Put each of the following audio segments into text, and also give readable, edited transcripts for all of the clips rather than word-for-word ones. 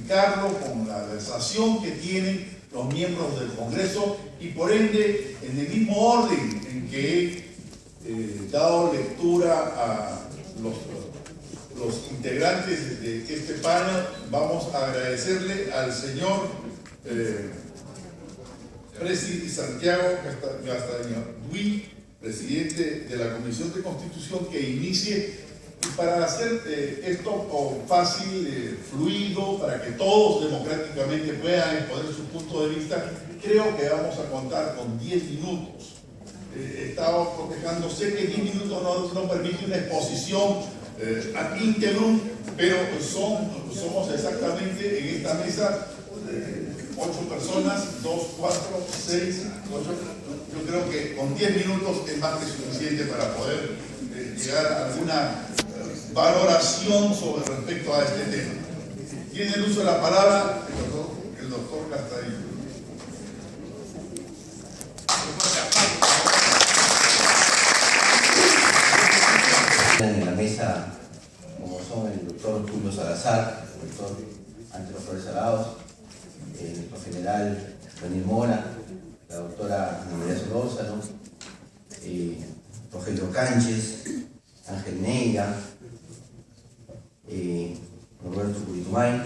aplicarlo con la versación que tienen los miembros del Congreso y por ende en el mismo orden en que he dado lectura a los integrantes de este panel. Vamos a agradecerle al señor presidente Santiago Castañaduy, presidente de la Comisión de Constitución, que inicie. Y para hacer esto fácil, fluido, para que todos democráticamente puedan exponer su punto de vista, creo que vamos a contar con 10 minutos. Estaba protestando, sé que 10 minutos no permite una exposición ad integrum, pero somos exactamente en esta mesa 8 personas, 2, 4, 6, 8. Yo creo que con 10 minutos es más que suficiente para poder llegar a alguna valoración sobre respecto a este tema. Tiene el uso de la palabra el doctor Castaño. En la mesa, como son el doctor Julio Salazar, el doctor Ángelo Flores Arauz, el doctor general Daniel Mora, la doctora María Solórzano, Rogelio Cánchez, Ángel Neira, Roberto Curitumay,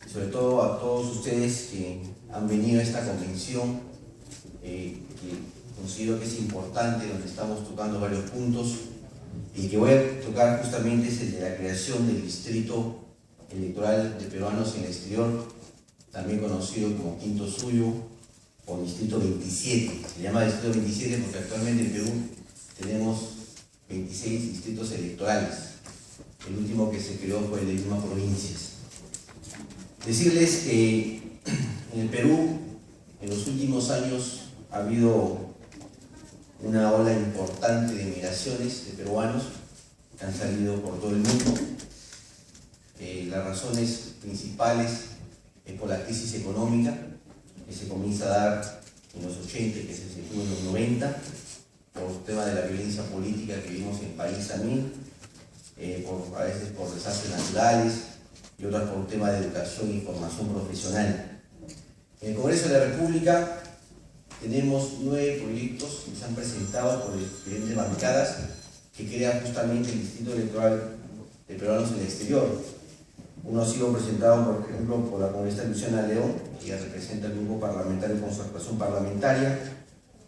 y sobre todo a todos ustedes que han venido a esta convención, que considero que es importante, donde estamos tocando varios puntos, y que voy a tocar justamente es el de la creación del Distrito Electoral de Peruanos en el Exterior, también conocido como Quinto Suyo o Distrito 27. Se llama Distrito 27 porque actualmente en Perú tenemos 26 distritos electorales. El último que se creó fue el de Lima Provincias. Decirles que en el Perú, en los últimos años, ha habido una ola importante de migraciones de peruanos que han salido por todo el mundo. Las razones principales es por la crisis económica que se comienza a dar en los 80 y que se sitúa en los 90, por el tema de la violencia política que vivimos en el país también, a veces por desastres naturales y otras por un tema de educación y formación profesional. En el Congreso de la República tenemos 9 proyectos que se han presentado por diferentes bancadas que crean justamente el Distrito Electoral de Peruanos en el Exterior. Uno ha sido presentado, por ejemplo, por la congresista Luciana León, que representa el Grupo Parlamentario de Concertación Parlamentaria.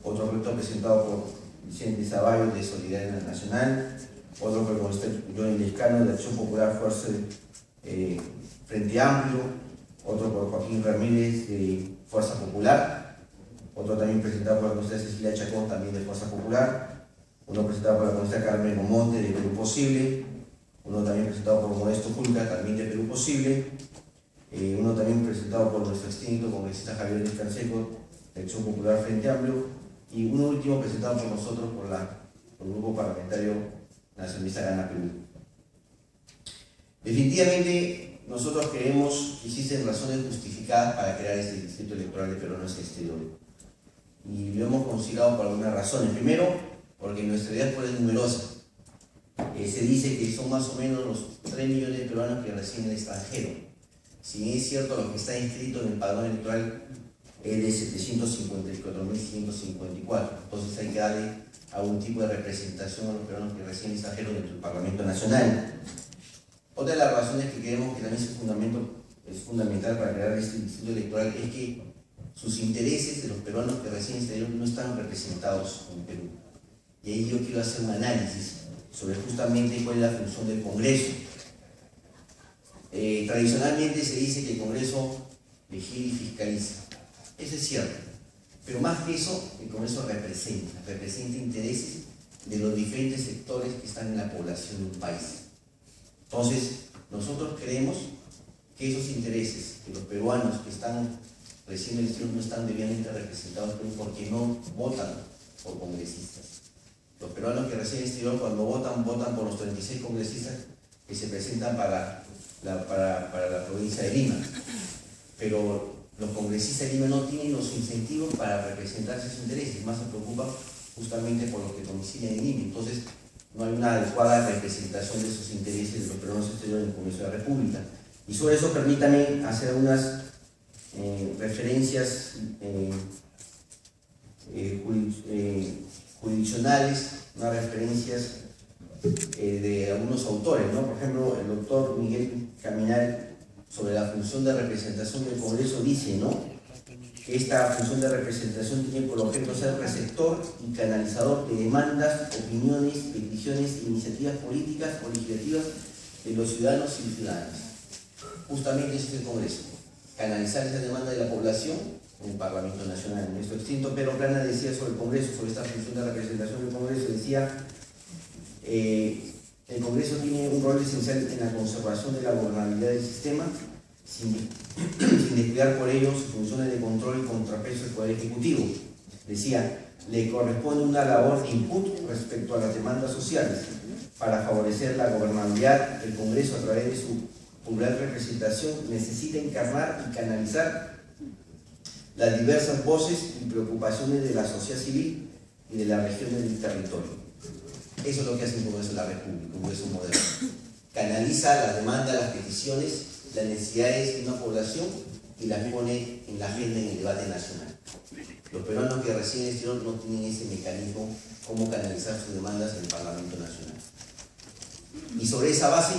Otro proyecto presentado por Vicente Zavallo, de Solidaridad Nacional. Otro por el congresista Johnny Lescano, de Acción Popular Fuerza Frente Amplio. Otro por Joaquín Ramírez, de Fuerza Popular. Otro también presentado por la congresista Cecilia Chacón, también de Fuerza Popular. Uno presentado por la congresista Carmen Omonte, de Perú Posible. Uno también presentado por Modesto Julca, también de Perú Posible. Uno también presentado por nuestro extinto congresista Javier Díaz Canseco, de Acción Popular Frente Amplio. Y uno último presentado por nosotros, por el Grupo Parlamentario Nacionalista Gana Perú. Definitivamente, nosotros creemos que existen razones justificadas para crear este Distrito Electoral de Peruanos en el Exterior. Y lo hemos considerado por algunas razones. Primero, porque nuestra diáspora es numerosa. Se dice que son más o menos los 3 millones de peruanos que residen en el extranjero. Si bien es cierto, lo que está inscrito en el padrón electoral es de 754.554. Entonces hay que darle algún tipo de representación a los peruanos que residen en el extranjero dentro del Parlamento Nacional. Otra de las razones que creemos que también es fundamental para crear este distrito electoral es que sus intereses de los peruanos que residen en el exterior no están representados en Perú. Y ahí yo quiero hacer un análisis sobre justamente cuál es la función del Congreso. Tradicionalmente se dice que el Congreso legisla y fiscaliza. Eso es cierto, pero más que eso, el Congreso representa intereses de los diferentes sectores que están en la población de un país. Entonces, nosotros creemos que esos intereses de los peruanos que están recién en el exterior no están debidamente representados porque no votan por congresistas. Los peruanos que residen en el exterior, cuando votan por los 36 congresistas que se presentan para la provincia de Lima. Pero los congresistas de Lima no tienen los incentivos para representar sus intereses, más se preocupan justamente por los que domicilian en Lima. Entonces, no hay una adecuada representación de esos intereses de los peruanos exteriores en el Congreso de la República. Y sobre eso permítanme hacer unas referencias jurisdiccionales, unas referencias de algunos autores, ¿no? Por ejemplo, el doctor Miguel Caminal, sobre la función de representación del Congreso, dice, ¿no?, que esta función de representación tiene por objeto ser receptor y canalizador de demandas, opiniones, peticiones, iniciativas políticas o legislativas de los ciudadanos y ciudadanas. Justamente ese es el Congreso, canalizar esa demanda de la población en el Parlamento Nacional. Nuestro extinto Pedro Plana decía sobre el Congreso, sobre esta función de representación del Congreso, decía: el Congreso tiene un rol esencial en la conservación de la gobernabilidad del sistema, sin descuidar por ello sus funciones de control y contrapeso del Poder Ejecutivo. Decía: le corresponde una labor de input respecto a las demandas sociales. Para favorecer la gobernabilidad, el Congreso, a través de su popular representación, necesita encarnar y canalizar las diversas voces y preocupaciones de la sociedad civil y de las regiones del territorio. Eso es lo que hace el Congreso de la República, un Congreso moderno. Canaliza las demandas, las peticiones, las necesidades de una población y las pone en la agenda, en el debate nacional. Los peruanos que residen en el exterior no tienen ese mecanismo, cómo canalizar sus demandas en el Parlamento Nacional. Y sobre esa base,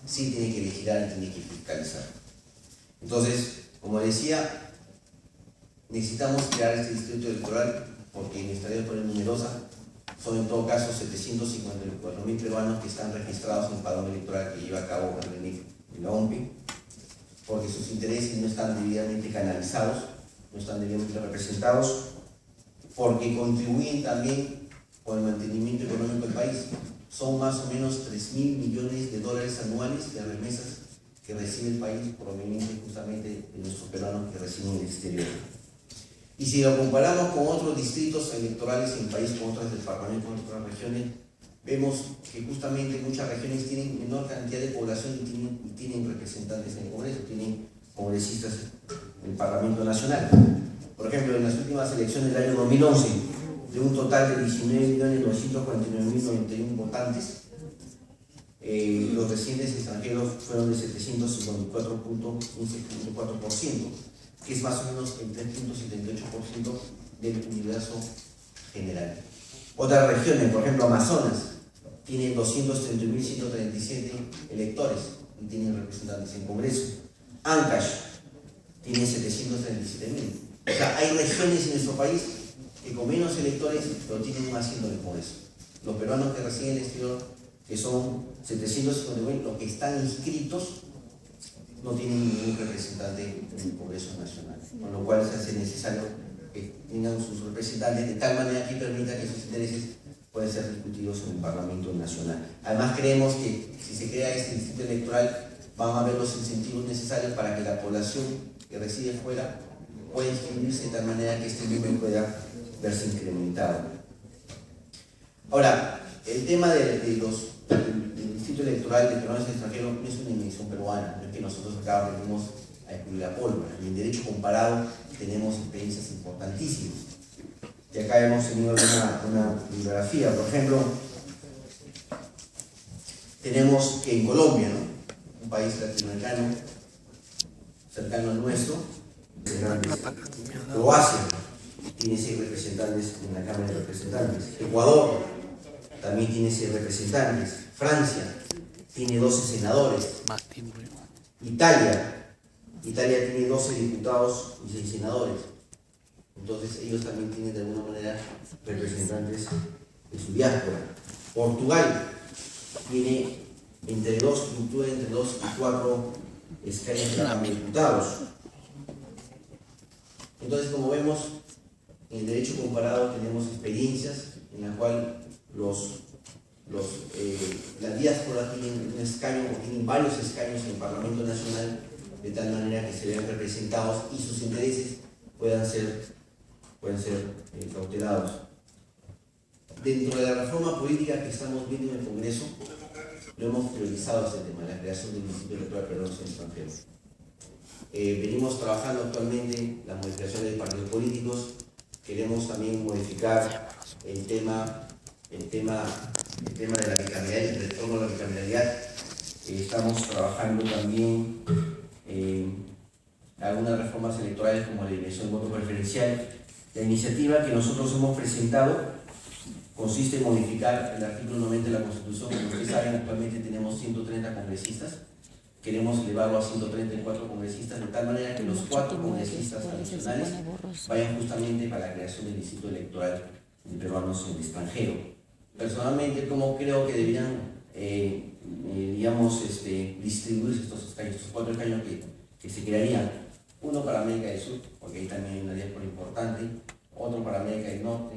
sí tiene que vigilar y tiene que fiscalizar. Entonces, como decía, necesitamos crear este distrito electoral porque nuestra área electoral es numerosa. Son en todo caso 754.000 peruanos que están registrados en el padrón electoral que lleva a cabo el RENIC y la OMPI, porque sus intereses no están debidamente canalizados, no están debidamente representados, porque contribuyen también con el mantenimiento económico del país. Son más o menos 3.000 millones de dólares anuales de remesas que recibe el país provenientes justamente de nuestros peruanos que residen en el exterior. Y si lo comparamos con otros distritos electorales en el país, con otros departamentos, con otras regiones, vemos que justamente muchas regiones tienen menor cantidad de población y tienen representantes en el Congreso, tienen congresistas en el Parlamento Nacional. Por ejemplo, en las últimas elecciones del año 2011, de un total de 19.949.091 votantes, los residentes extranjeros fueron de 754.4%, que es más o menos el 3.78% del universo general. Otras regiones, por ejemplo Amazonas, tiene 230.137 electores y tienen representantes en Congreso. Ancash tiene 737.000. O sea, hay regiones en nuestro país que con menos electores lo tienen un asiento en el Congreso. Los peruanos que residen en el exterior, que son 750.000, los que están inscritos, no tienen ningún representante en el Congreso Nacional, con lo cual se hace necesario que tengan sus representantes de tal manera que permita que sus intereses puedan ser discutidos en el Parlamento Nacional. Además, creemos que si se crea este distrito electoral van a haber los incentivos necesarios para que la población que reside fuera pueda inscribirse de tal manera que este número pueda verse incrementado. Ahora, el tema del distrito electoral de peruanos extranjeros no es una invención peruana, no es que nosotros acá venimos a descubrir la pólvora. Y en derecho comparado tenemos experiencias importantísimas. Y acá hemos tenido una bibliografía. Por ejemplo, tenemos que en Colombia, ¿no?, un país latinoamericano cercano al nuestro, Croacia tiene 6 representantes en la Cámara de Representantes. Ecuador también tiene 6 representantes. Francia tiene 12 senadores. Italia tiene 12 diputados y 6 senadores. Entonces ellos también tienen de alguna manera representantes de su diáspora. Portugal tiene fluctúa entre 2 y 4 escaños de la Cámara de Diputados. Entonces, como vemos, en el derecho comparado tenemos experiencias en las cuales las diásporas tienen un escaño o tienen varios escaños en el Parlamento Nacional, de tal manera que se vean representados y sus intereses puedan ser cautelados. Dentro de la reforma política que estamos viendo en el Congreso, lo hemos priorizado este tema, la creación del distrito electoral peruano en extranjero. Venimos trabajando actualmente la modificación de partidos políticos. Queremos también modificar el tema de la bicameralidad, el retorno a la bicameralidad. Estamos trabajando también en algunas reformas electorales como la dirección del voto preferencial. La iniciativa que nosotros hemos presentado consiste en modificar el artículo 90 de la Constitución. Como ustedes saben, actualmente tenemos 130 congresistas. Queremos elevarlo a 134 congresistas, de tal manera que los 4 congresistas adicionales vayan justamente para la creación del distrito electoral de peruanos en el extranjero. Personalmente, como creo que deberían, distribuirse estos 4 escaños que se crearían: uno para América del Sur, porque ahí también hay una diáspora importante; otro para América del Norte;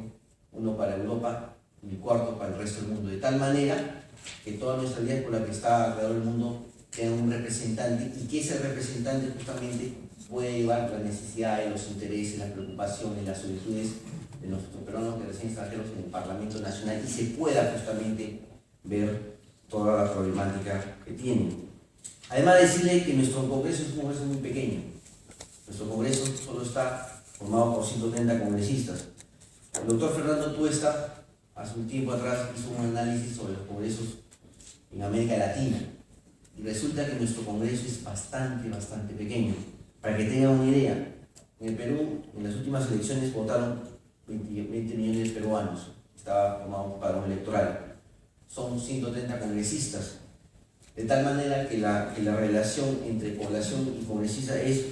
uno para Europa; y el cuarto para el resto del mundo, de tal manera que toda nuestra diáspora que está alrededor del mundo tenga un representante, y que ese representante justamente pueda llevar las necesidades, los intereses, las preocupaciones, las solicitudes de nuestros peruanos que residen extranjeros en el Parlamento Nacional, y se pueda justamente ver toda la problemática que tienen. Además, decirle que nuestro Congreso es un Congreso muy pequeño. Nuestro Congreso solo está formado por 130 congresistas. El doctor Fernando Tuesta, hace un tiempo atrás, hizo un análisis sobre los congresos en América Latina, y resulta que nuestro Congreso es bastante pequeño. Para que tengan una idea, en el Perú, en las últimas elecciones votaron 20 millones de peruanos. Estaba formado un padrón electoral. Son 130 congresistas. De tal manera que la relación entre población y congresista es: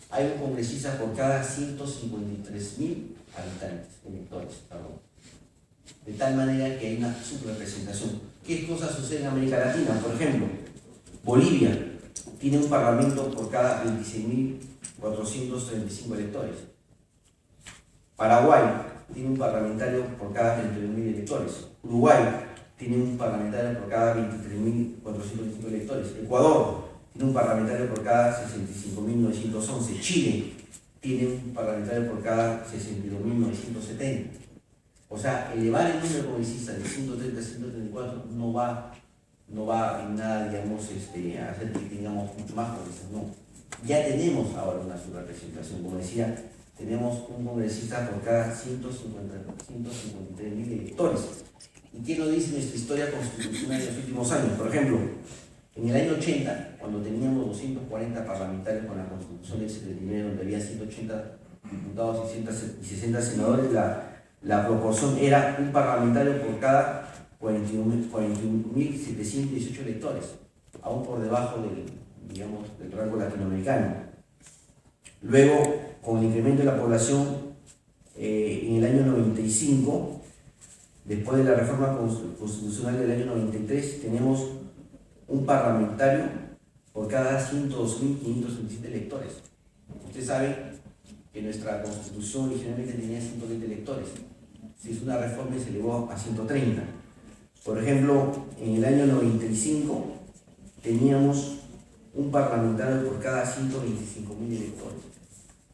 hay un congresista por cada 153.000 habitantes, electores, perdón. De tal manera que hay una subrepresentación. ¿Qué cosas suceden en América Latina? Por ejemplo, Bolivia tiene un parlamento por cada 26.435 electores. Paraguay tiene un parlamentario por cada 31.000 electores. Uruguay tiene un parlamentario por cada 23.425 electores. Ecuador tiene un parlamentario por cada 65.911. Chile tiene un parlamentario por cada 62.970. O sea, elevar el número de congresistas de 130 a 134 no va en nada, digamos, a hacer que tengamos mucho más congresistas. No. Ya tenemos ahora una subrepresentación. Como decía, tenemos un congresista por cada 153.000 electores. ¿Y qué nos dice nuestra historia constitucional de los últimos años? Por ejemplo, en el año 80, cuando teníamos 240 parlamentarios con la Constitución del 79, donde había 180 diputados y 60 senadores, la proporción era un parlamentario por cada 41.718 electores, aún por debajo del rango latinoamericano. Luego, con el incremento de la población, en el año 95, después de la reforma constitucional del año 93, tenemos un parlamentario por cada 102.527 electores. Usted sabe que nuestra Constitución originalmente tenía 120 electores. Se hizo una reforma y se elevó a 130. Por ejemplo, en el año 95 teníamos un parlamentario por cada 125.000 electores.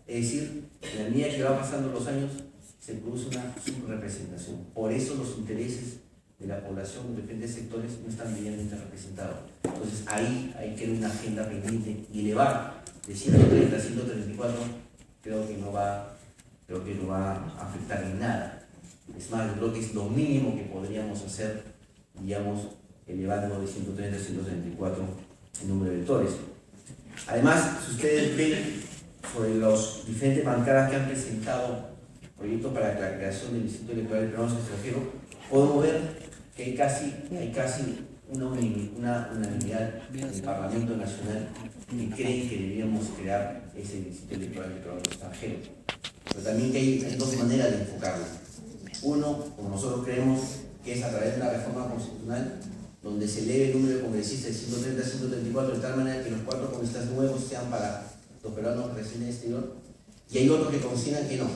Es decir, en la medida que va pasando los años, se produce una subrepresentación. Por eso los intereses de la población de diferentes sectores no están debidamente representados. Entonces ahí hay que tener una agenda pendiente, y elevar de 130 a 134 creo que no va a afectar en nada. Es más, creo que es lo mínimo que podríamos hacer, digamos, elevando de 130 a 134 el número de electores. Además, si ustedes ven sobre los diferentes bancadas que han presentado proyectos para la creación del Distrito Electoral de Peruanos Extranjeros, podemos ver que hay casi una unanimidad del Parlamento Nacional que creen que deberíamos crear ese Distrito Electoral de Peruanos Extranjeros. Pero también que hay dos maneras de enfocarlo. Uno, como nosotros creemos, que es a través de una reforma constitucional donde se eleve el número de congresistas de 130 a 134 de tal manera que los 4 congresistas nuevos sean para los peruanos que residen en el exterior. Y hay otros que consideran que no,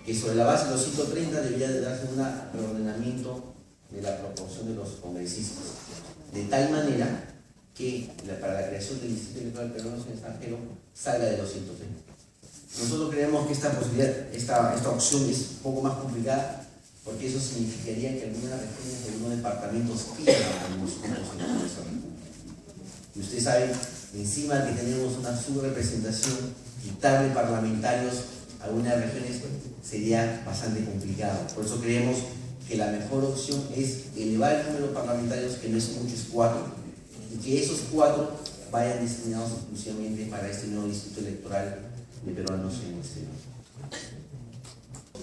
que sobre la base de los 130 debería de darse un reordenamiento de la proporción de los congresistas, de tal manera que para la creación del Distrito Electoral de Peruanos en el extranjero salga de los 130. Nosotros creemos que esta posibilidad, esta opción es un poco más complicada, porque eso significaría que algunas regiones de algunos departamentos pierdan algunos puntos en la República. Y usted sabe, encima que tenemos una subrepresentación, quitarle parlamentarios a algunas regiones sería bastante complicado. Por eso creemos que la mejor opción es elevar el número de parlamentarios, que no es mucho, es 4, y que esos 4 vayan destinados exclusivamente para este nuevo distrito electoral de peruanos en el exterior.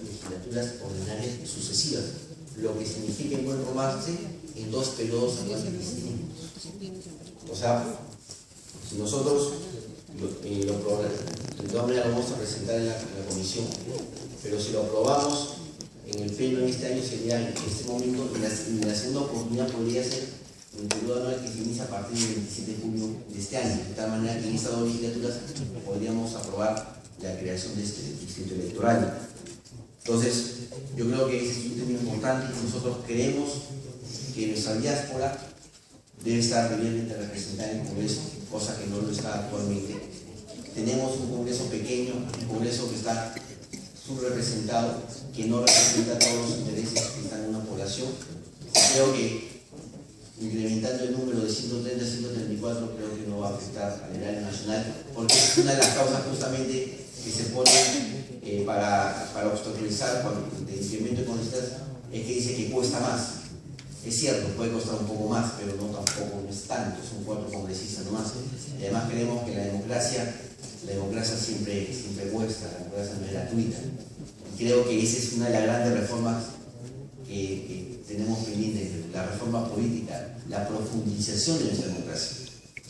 Legislaturas ordinarias sucesivas, lo que significa en buen romance en 2 periodos anuales distintos. O sea, si nosotros de todas maneras lo vamos a presentar en la comisión, pero si lo aprobamos en el pleno en este año sería en este momento, y la segunda oportunidad podría ser el periodo anual que se inicia a partir del 27 de junio de este año, de tal manera que en estas 2 legislaturas podríamos aprobar la creación de este distrito electoral. Entonces, yo creo que ese es un tema importante y nosotros creemos que nuestra diáspora debe estar debidamente representada en el Congreso, cosa que no lo está actualmente. Tenemos un Congreso pequeño, un Congreso que está subrepresentado, que no representa todos los intereses que están en una población. Creo que incrementando el número de 130 a 134 creo que no va a afectar al erario nacional, porque es una de las causas justamente que se pone para obstaculizar el incremento de congresistas, es que dice que cuesta más. Es cierto, puede costar un poco más, pero no tampoco, no es tanto, son 4 congresistas nomás. Y además creemos que la democracia siempre cuesta, la democracia no es gratuita. Y creo que esa es una de las grandes reformas que tenemos pendiente, la reforma política, la profundización de nuestra democracia.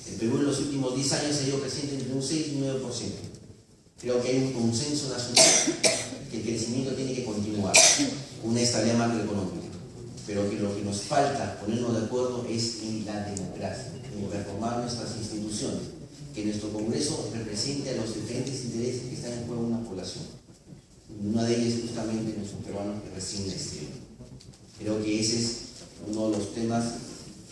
El Perú en los últimos 10 años ha ido creciendo entre un 6 y un 9%. Creo que hay un consenso nacional que el crecimiento tiene que continuar, una estabilidad macroeconómica, pero que lo que nos falta ponernos de acuerdo es en la democracia, en reformar nuestras instituciones, que nuestro Congreso represente a los diferentes intereses que están en juego en una población. Y una de ellas es justamente nuestros peruanos que residen en el exterior. Creo que ese es uno de los temas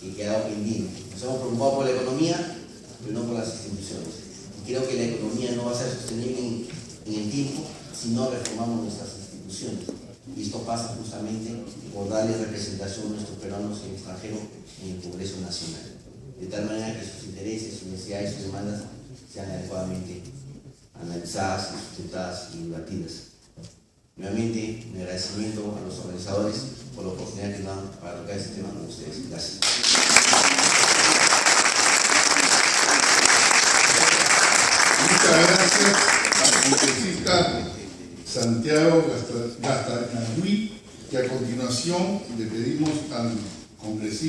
que ha quedado pendiente. Nos hemos preocupado por la economía, pero no por las instituciones. Y creo que la economía no va a ser sostenible en el tiempo si no reformamos nuestras instituciones. Y esto pasa justamente por darle representación a nuestros peruanos en el extranjero en el Congreso Nacional, de tal manera que sus intereses, sus necesidades, sus demandas sean adecuadamente analizadas, sustentadas y debatidas. Nuevamente, mi agradecimiento a los organizadores por la oportunidad que nos dan para tocar este tema con ustedes. Gracias. Muchas gracias al congresista Santiago Gastanaduy, y a continuación le pedimos al congresista